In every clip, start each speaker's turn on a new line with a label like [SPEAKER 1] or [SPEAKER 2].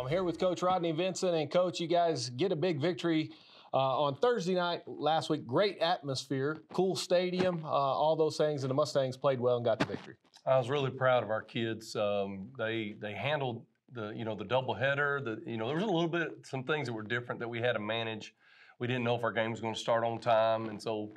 [SPEAKER 1] I'm here with Coach Rodney, Vincent, and Coach, you guys get a big victory on Thursday night last week. Great atmosphere, cool stadium, all those things, and the Mustangs played well and got the victory.
[SPEAKER 2] I was really proud of our kids. They handled the doubleheader. There was a little bit some things that were different that we had to manage. We didn't know if our game was going to start on time, and so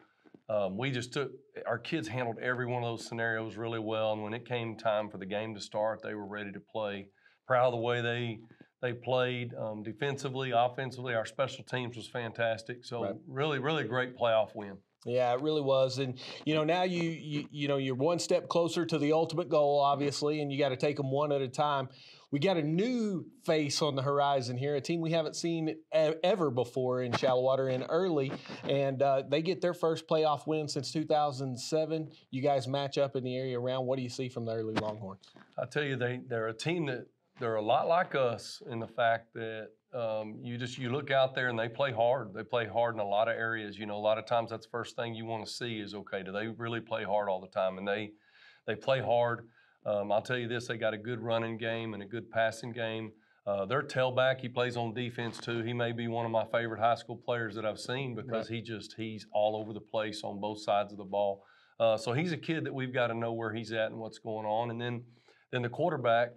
[SPEAKER 2] we just took our kids handled every one of those scenarios really well. And when it came time for the game to start, they were ready to play. Proud of the way they played defensively, offensively. Our special teams was fantastic. So really, really great playoff win.
[SPEAKER 1] Yeah, it really was. And, now you're one step closer to the ultimate goal, obviously, and you got to take them one at a time. We got a new face on the horizon here, a team we haven't seen ever before in Shallowater and early, and they get their first playoff win since 2007. You guys match up in the area around. What do you see from the early Longhorns?
[SPEAKER 2] I tell you, they're a team that they're a lot like us in the fact that you look out there and they play hard. They play hard in a lot of areas. A lot of times that's the first thing you want to see is, okay, do they really play hard all the time? And they play hard. I'll tell you this, they got a good running game and a good passing game. Their tailback, he plays on defense too. He may be one of my favorite high school players that I've seen because he's all over the place on both sides of the ball. So he's a kid that we've got to know where he's at and what's going on. And then the quarterback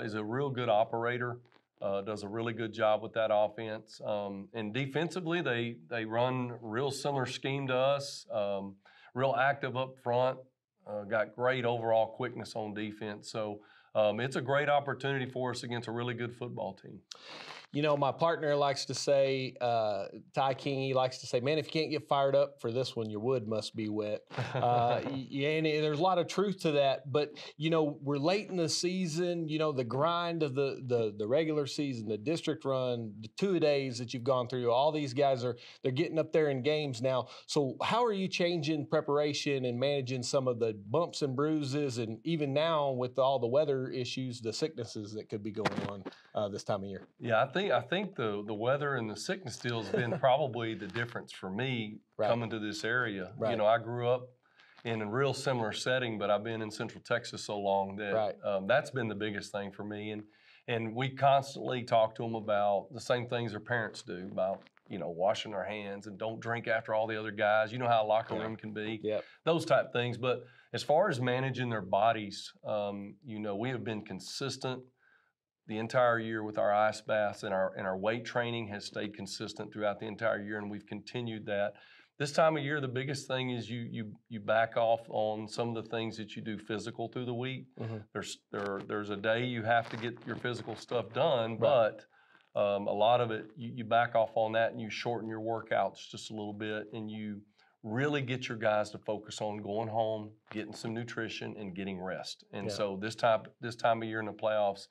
[SPEAKER 2] is a real good operator, does a really good job with that offense. And defensively, they run real similar scheme to us, real active up front, got great overall quickness on defense. So it's a great opportunity for us against a really good football team.
[SPEAKER 1] My partner likes to say, Ty King, he likes to say, man, if you can't get fired up for this one, your wood must be wet. And there's a lot of truth to that. But, we're late in the season, the grind of the regular season, the district run, the 2 days that you've gone through, all these guys they're getting up there in games now. So how are you changing preparation and managing some of the bumps and bruises, and even now with all the weather issues, the sicknesses that could be going on this time of year?
[SPEAKER 2] Yeah, I think the weather and the sickness deal has been probably the difference for me coming to this area.
[SPEAKER 1] Right.
[SPEAKER 2] I grew up in a real similar setting, but I've been in Central Texas so long that that's been the biggest thing for me. And we constantly talk to them about the same things their parents do about, washing their hands and don't drink after all the other guys. You know how a locker room can be, those type things. But as far as managing their bodies, we have been consistent the entire year with our ice baths, and our weight training has stayed consistent throughout the entire year, and we've continued that. This time of year, the biggest thing is you back off on some of the things that you do physical through the week. There's a day you have to get your physical stuff done, but a lot of it, you back off on that and you shorten your workouts just a little bit, and you really get your guys to focus on going home, getting some nutrition, and getting rest. And so this time of year in the playoffs,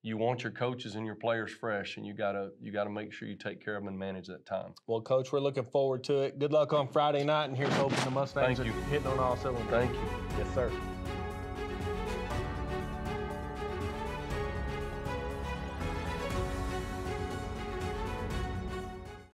[SPEAKER 2] you want your coaches and your players fresh, and you gotta make sure you take care of them and manage that time.
[SPEAKER 1] Well, Coach, we're looking forward to it. Good luck on Friday night, and here's hoping the Mustangs are hitting on all cylinders.
[SPEAKER 2] Thank you.
[SPEAKER 1] Yes, sir.